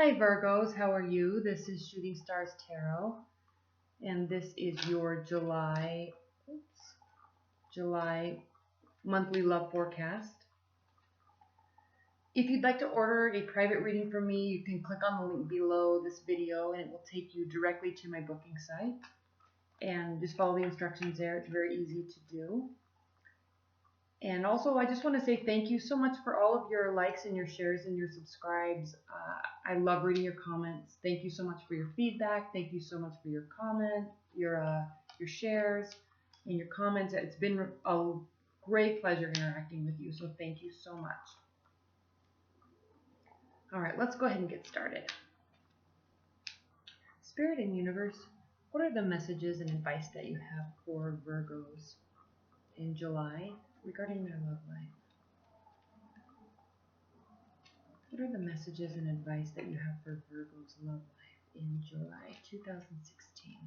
Hi Virgos, how are you? This is Shooting Stars Tarot, and this is your July monthly love forecast. If you'd like to order a private reading from me, you can click on the link below this video and it will take you directly to my booking site. And just follow the instructions there. It's very easy to do. And also, I just want to say thank you so much for all of your likes and your shares and your subscribes. I love reading your comments. Thank you so much for your feedback. Thank you so much for your comment, your shares, and your comments. It's been a great pleasure interacting with you, so thank you so much. All right, let's go ahead and get started. Spirit and Universe, what are the messages and advice that you have for Virgos in July regarding their love life? What are the messages and advice that you have for Virgo's love life in July 2016?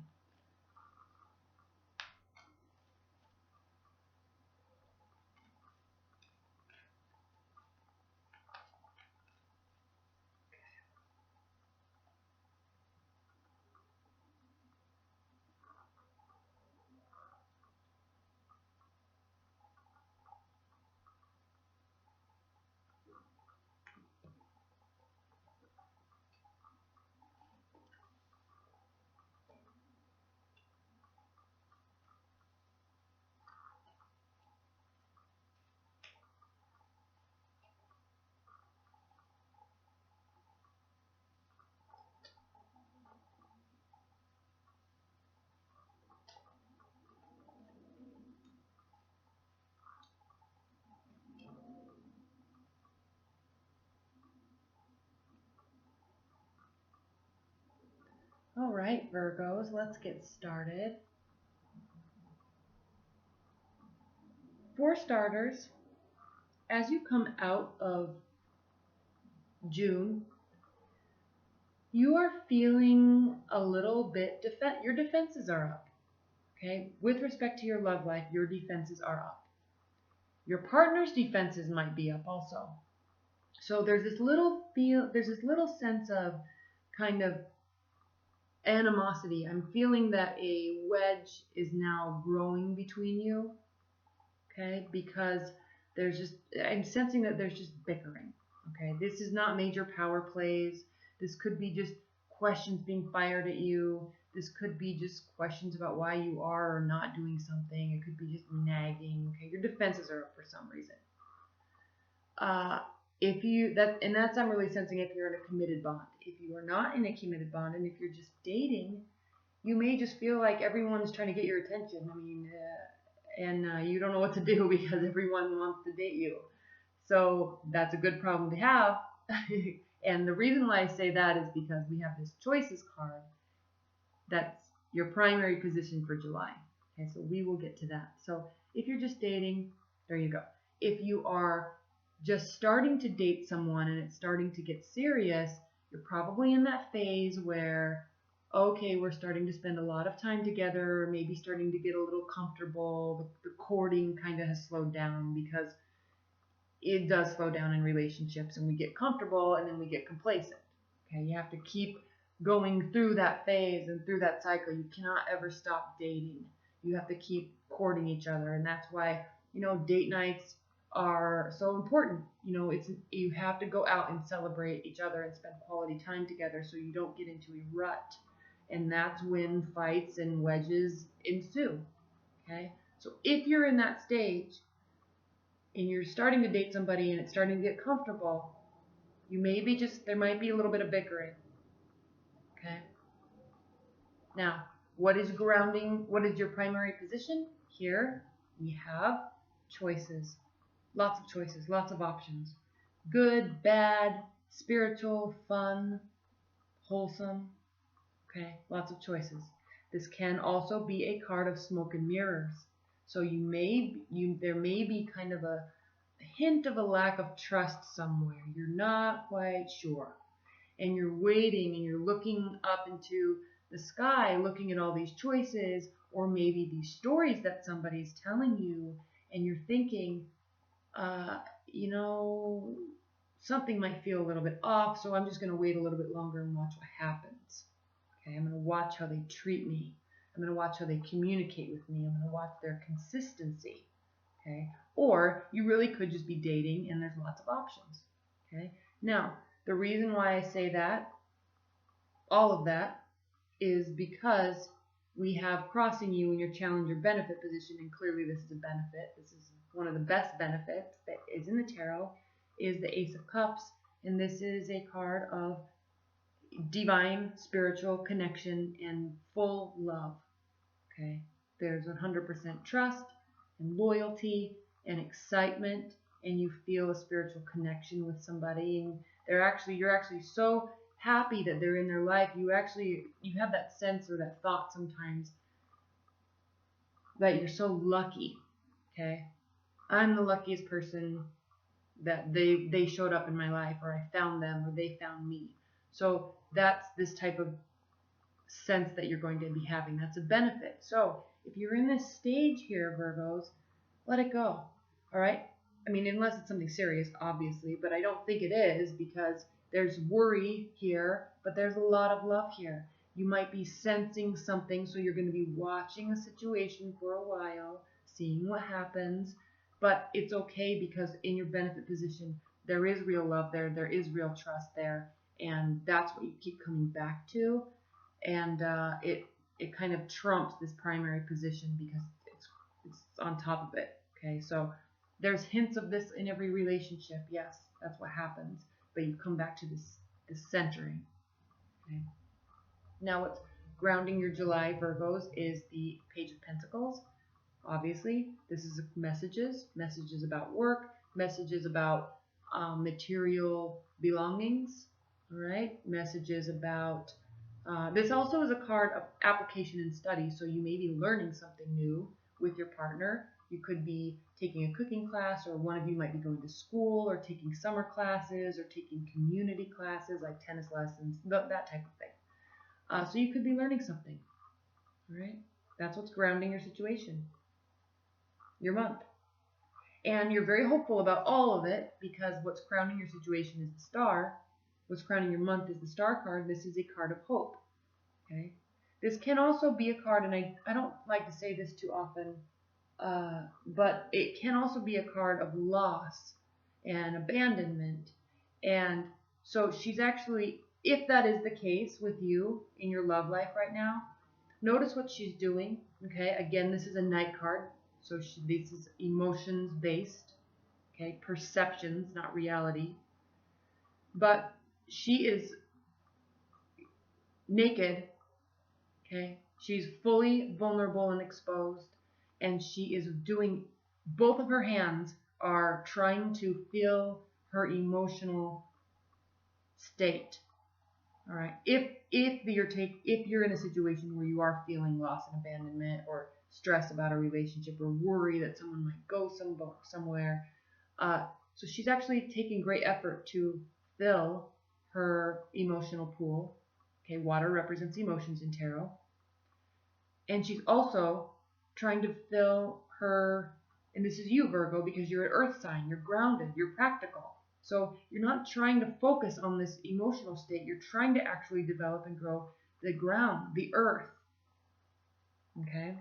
All right, Virgos, let's get started. For starters, as you come out of June, you are feeling a little bit your defenses are up. Okay? With respect to your love life, your defenses are up. Your partner's defenses might be up also. So there's this little sense of kind of animosity. I'm feeling that a wedge is now growing between you. Okay? Because I'm sensing that there's just bickering. Okay? This is not major power plays. This could be just questions being fired at you. This could be just questions about why you are or not doing something. It could be just nagging. Okay? Your defenses are up for some reason. I'm really sensing if you're in a committed bond. If you are not in a committed bond, and if you're just dating, you may just feel like everyone's trying to get your attention. I mean, you don't know what to do because everyone wants to date you. So that's a good problem to have. And the reason why I say that is because we have this choices card. That's your primary position for July. Okay, so we will get to that. So if you're just dating, there you go. If you are just starting to date someone and it's starting to get serious, you're probably in that phase where, okay, we're starting to spend a lot of time together, maybe starting to get a little comfortable. The courting kind of has slowed down because it does slow down in relationships, and we get comfortable and then we get complacent. Okay, you have to keep going through that phase and through that cycle. You cannot ever stop dating. You have to keep courting each other, and that's why, date nights are so important. You have to go out and celebrate each other and spend quality time together so you don't get into a rut. And that's when fights and wedges ensue. Okay? So if you're in that stage and you're starting to date somebody and it's starting to get comfortable, there might be a little bit of bickering. Okay? Now, what is your primary position? Here we have choices. Lots of choices, lots of options. Good, bad, spiritual, fun, wholesome. Okay, lots of choices. This can also be a card of smoke and mirrors. So there may be kind of a hint of a lack of trust somewhere. You're not quite sure. And you're waiting and you're looking up into the sky, looking at all these choices, or maybe these stories that somebody's telling you, and you're thinking, something might feel a little bit off, so I'm just going to wait a little bit longer and watch what happens. Okay, I'm going to watch how they treat me. I'm going to watch how they communicate with me. I'm going to watch their consistency. Okay, or you really could just be dating and there's lots of options. Okay, now the reason why I say that, all of that, is because we have crossing you in your challenger benefit position, and clearly this is a benefit. This is one of the best benefits that is in the tarot, is the Ace of Cups, and this is a card of divine spiritual connection and full love. Okay, there's 100% trust and loyalty and excitement, and you feel a spiritual connection with somebody, and you're actually so happy that they're in their life. You have that sense or that thought sometimes that you're so lucky. Okay, I'm the luckiest person that they showed up in my life, or I found them, or they found me. So that's this type of sense that you're going to be having. That's a benefit. So if you're in this stage here, Virgos, let it go. All right? I mean, unless it's something serious, obviously, but I don't think it is, because there's worry here, but there's a lot of love here. You might be sensing something, so you're going to be watching a situation for a while, seeing what happens, but it's okay, because in your benefit position, there is real love there is real trust there, and that's what you keep coming back to, and it kind of trumps this primary position because it's on top of it. Okay, so there's hints of this in every relationship. Yes, that's what happens, but you come back to this centering. Okay. Now, what's grounding your July, Virgos, is the Page of Pentacles. Obviously, this is messages about work, messages about material belongings. All right, messages about this also is a card of application and study, so you may be learning something new with your partner. You could be taking a cooking class, or one of you might be going to school, or taking summer classes, or taking community classes like tennis lessons, that type of thing. So you could be learning something. All right, that's what's grounding your situation, your month. And you're very hopeful about all of it, because what's crowning your situation is the Star. What's crowning your month is the Star card. This is a card of hope. Okay. This can also be a card, and I don't like to say this too often, but it can also be a card of loss and abandonment. And so she's actually, if that is the case with you in your love life right now, notice what she's doing. Okay. Again, this is a Knight card. So this is emotions based, okay, perceptions, not reality. But she is naked, okay? She's fully vulnerable and exposed, and she is doing, both of her hands are trying to feel her emotional state. All right. If you're in a situation where you are feeling loss and abandonment, or stress about a relationship, or worry that someone might go somewhere, so she's actually taking great effort to fill her emotional pool. Okay, water represents emotions in tarot, and she's also trying to fill her. And this is you, Virgo, because you're an Earth sign. You're grounded. You're practical. So you're not trying to focus on this emotional state. You're trying to actually develop and grow the ground, the earth. Okay?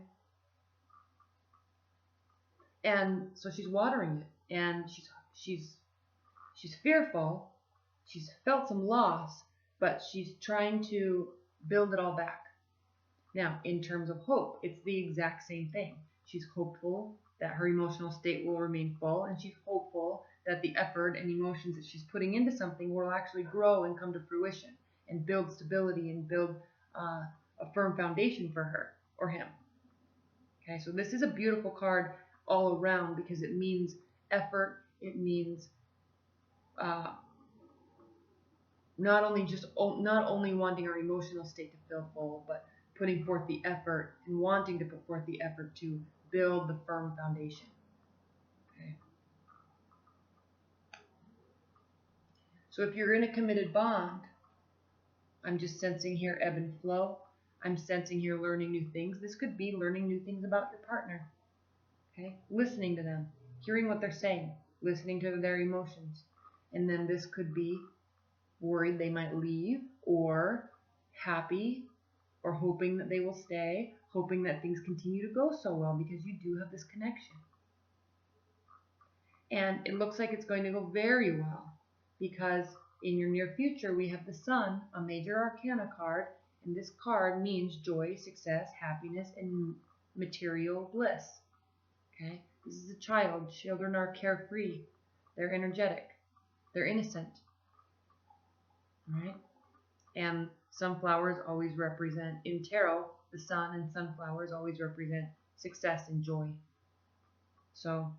And so she's watering it, and she's fearful. She's felt some loss, but she's trying to build it all back. Now, in terms of hope, it's the exact same thing. She's hopeful that her emotional state will remain full, and she's hopeful that the effort and emotions that she's putting into something will actually grow and come to fruition and build stability and build a firm foundation for her or him. Okay, so this is a beautiful card all around, because it means effort. It means not only wanting our emotional state to feel full, but putting forth the effort and wanting to put forth the effort to build the firm foundation. Okay. So if you're in a committed bond, I'm just sensing here ebb and flow. I'm sensing here learning new things. This could be learning new things about your partner. Okay, listening to them, hearing what they're saying, listening to their emotions, And then this could be worried they might leave, or happy, or hoping that they will stay, hoping that things continue to go so well because you do have this connection. And it looks like it's going to go very well because in your near future we have the Sun, a major arcana card, and this card means joy, success, happiness, and material bliss. Okay? This is a child. Children are carefree. They're energetic. They're innocent. Right? And sunflowers always represent, in tarot, the sun and sunflowers always represent success and joy. So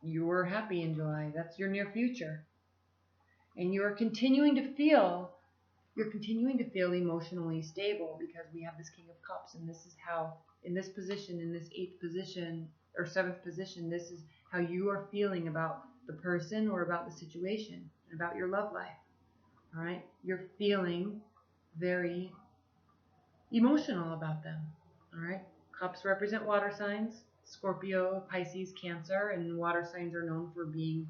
you're happy in July. That's your near future. And you're continuing to feel emotionally stable because we have this King of Cups, and this is how, in this position, in this 8th position or 7th position, this is how you are feeling about the person or about the situation, about your love life. All right? You're feeling very emotional about them. All right? Cups represent water signs, Scorpio, Pisces, Cancer, and water signs are known for being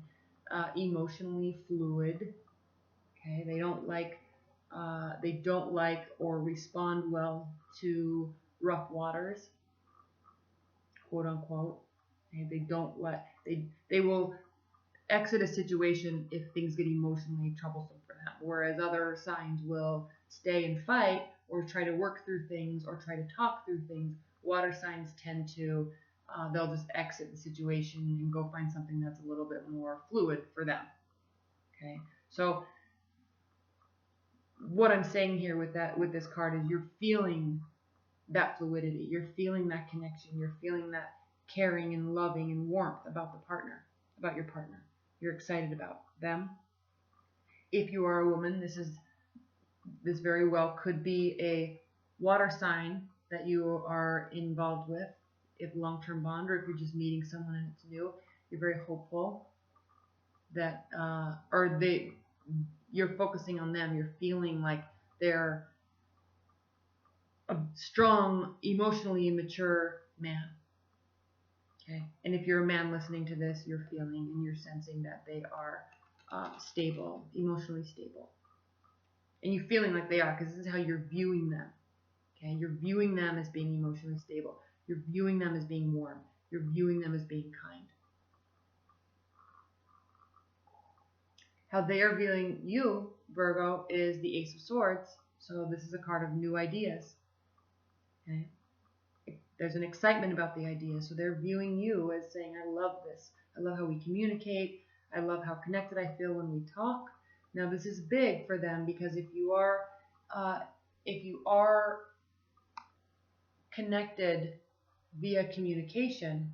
emotionally fluid. Okay? They don't like or respond well to rough waters, quote unquote. Okay? They will exit a situation if things get emotionally troublesome for them, whereas other signs will stay and fight or try to work through things or try to talk through things. Water signs tend to they'll just exit the situation and go find something that's a little bit more fluid for them. Okay, so what I'm saying here with this card is you're feeling that fluidity, you're feeling that connection, you're feeling that caring and loving and warmth about your partner. You're excited about them. If you are a woman, this very well could be a water sign that you are involved with, if long-term bond, or if you're just meeting someone and it's new. You're very hopeful that you're focusing on them. You're feeling like they're a strong, emotionally mature man. Okay, and if you're a man listening to this, you're feeling and you're sensing that they are stable, emotionally stable. And you're feeling like they are because this is how you're viewing them. Okay, you're viewing them as being emotionally stable. You're viewing them as being warm. You're viewing them as being kind. How they are viewing you, Virgo, is the Ace of Swords. So this is a card of new ideas. Okay? There's an excitement about the idea. So they're viewing you as saying, I love this. I love how we communicate. I love how connected I feel when we talk. Now this is big for them because if you are connected via communication,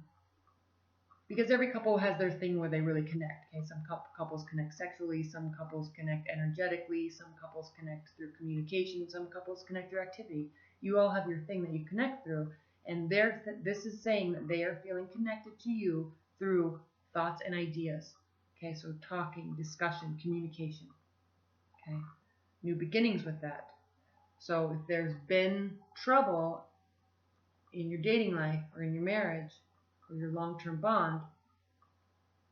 because every couple has their thing where they really connect. Okay, some couples connect sexually, some couples connect energetically, some couples connect through communication, some couples connect through activity. You all have your thing that you connect through, and this is saying that they are feeling connected to you through thoughts and ideas. Okay, so talking, discussion, communication. Okay, new beginnings with that. So if there's been trouble in your dating life or in your marriage or your long-term bond,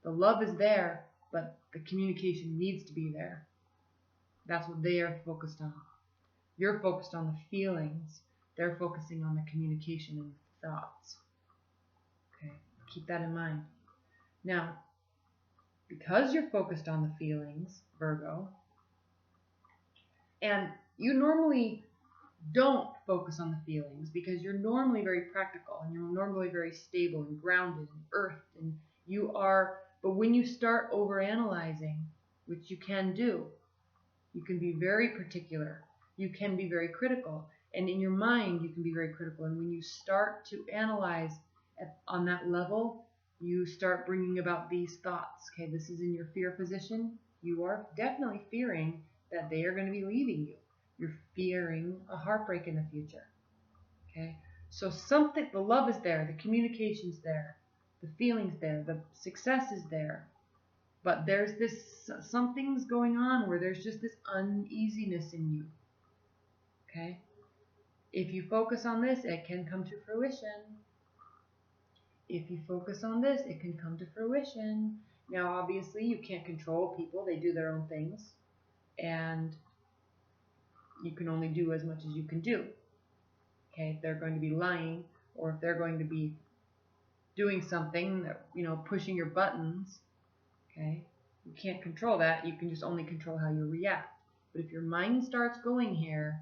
the love is there, but the communication needs to be there. That's what they are focused on. You're focused on the feelings. They're focusing on the communication and the thoughts. Okay, keep that in mind. Now, because you're focused on the feelings, Virgo, and you normally don't focus on the feelings because you're normally very practical and you're normally very stable and grounded and earthed, and but when you start overanalyzing, which you can do, you can be very particular, you can be very critical, and in your mind you can be very critical, and when you start to analyze on that level, you start bringing about these thoughts. Okay, this is in your fear position. You are definitely fearing that they are going to be leaving you. You're fearing a heartbreak in the future. Okay, so the love is there, the communication's there, the feeling's there, the success is there, but there's something's going on where there's just this uneasiness in you. Okay, if you focus on this, it can come to fruition. If you focus on this, it can come to fruition. Now, obviously, you can't control people. They do their own things. And you can only do as much as you can do. Okay, if they're going to be lying, or if they're going to be doing something that, pushing your buttons, okay, you can't control that. You can just only control how you react. But if your mind starts going here,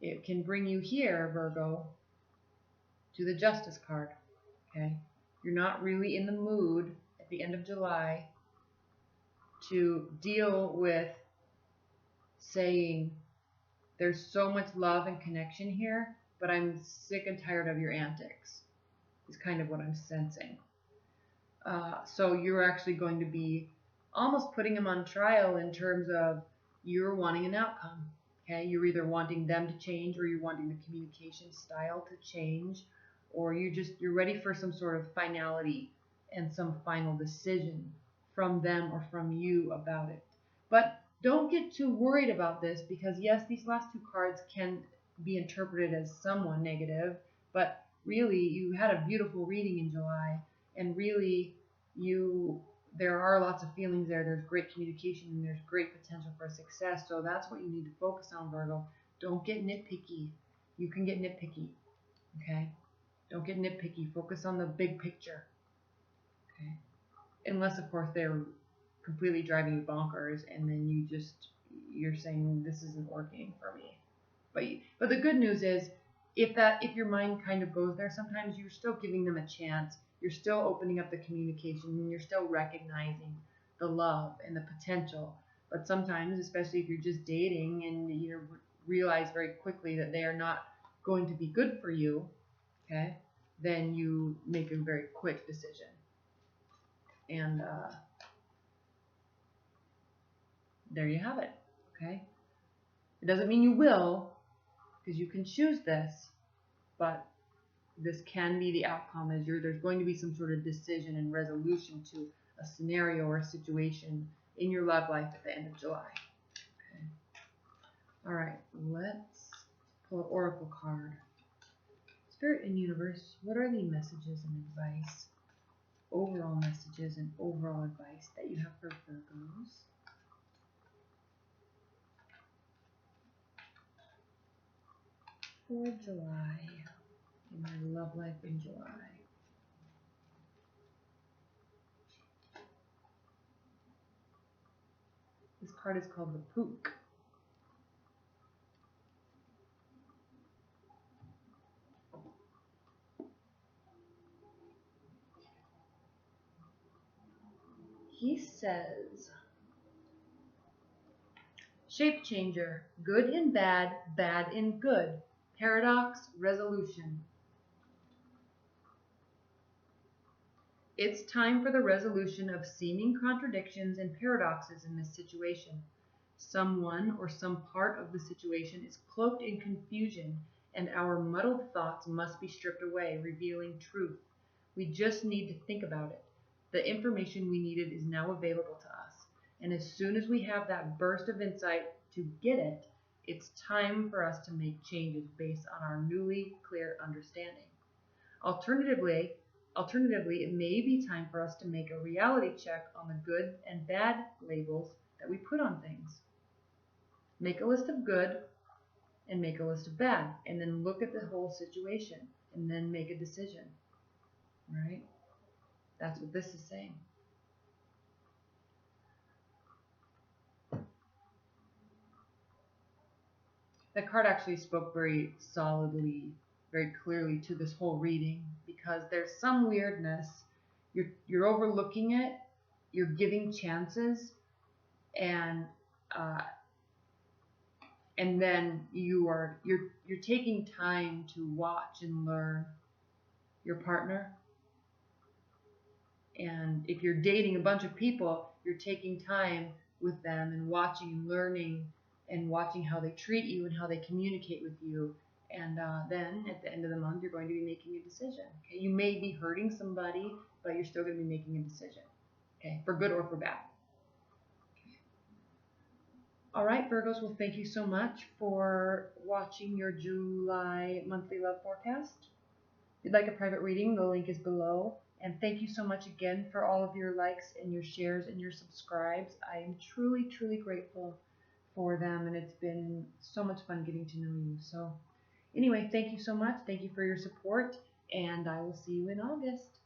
it can bring you here, Virgo, to the Justice card. Okay, you're not really in the mood at the end of July to deal with saying there's so much love and connection here, but I'm sick and tired of your antics, is kind of what I'm sensing. So you're actually going to be almost putting them on trial in terms of you're wanting an outcome. Okay, you're either wanting them to change, or you're wanting the communication style to change, or you're ready for some sort of finality and some final decision from them or from you about it. But don't get too worried about this, because yes, these last two cards can be interpreted as somewhat negative, but really you had a beautiful reading in July, and really there are lots of feelings there. There's great communication, and there's great potential for success. So that's what you need to focus on, Virgo. Don't get nitpicky. You can get nitpicky, okay? Don't get nitpicky. Focus on the big picture, okay? Unless, of course, they're completely driving you bonkers, and then you're saying this isn't working for me. But the good news is, if your mind kind of goes there, sometimes you're still giving them a chance. You're still opening up the communication, and you're still recognizing the love and the potential. But sometimes, especially if you're just dating and you realize very quickly that they are not going to be good for you, okay, then you make a very quick decision. And there you have it, okay? It doesn't mean you will, because you can choose this, but this can be the outcome, as there's going to be some sort of decision and resolution to a scenario or a situation in your love life at the end of July. Okay. All right, let's pull an oracle card. Spirit and universe, what are the messages and advice, overall messages and overall advice that you have for Virgos for July, in my love life in July? This card is called the Pook. He says, shape changer, good in bad, bad in good, paradox, resolution. It's time for the resolution of seeming contradictions and paradoxes in this situation. Someone or some part of the situation is cloaked in confusion, and our muddled thoughts must be stripped away, revealing truth. We just need to think about it. The information we needed is now available to us, and as soon as we have that burst of insight to get it, it's time for us to make changes based on our newly clear understanding. Alternatively, it may be time for us to make a reality check on the good and bad labels that we put on things. Make a list of good and make a list of bad, and then look at the whole situation and then make a decision. Right? That's what this is saying. That card actually spoke very solidly, very clearly to this whole reading, because there's some weirdness. You're overlooking it, you're giving chances, and then you're taking time to watch and learn your partner. And if you're dating a bunch of people, you're taking time with them and watching and learning and watching how they treat you and how they communicate with you. And then at the end of the month, you're going to be making a decision. Okay? You may be hurting somebody, but you're still going to be making a decision. Okay, for good or for bad. Okay. All right, Virgos, well, thank you so much for watching your July monthly love forecast. If you'd like a private reading, the link is below. And thank you so much again for all of your likes and your shares and your subscribes. I am truly, truly grateful for them, and it's been so much fun getting to know you. So, anyway, thank you so much. Thank you for your support, and I will see you in August.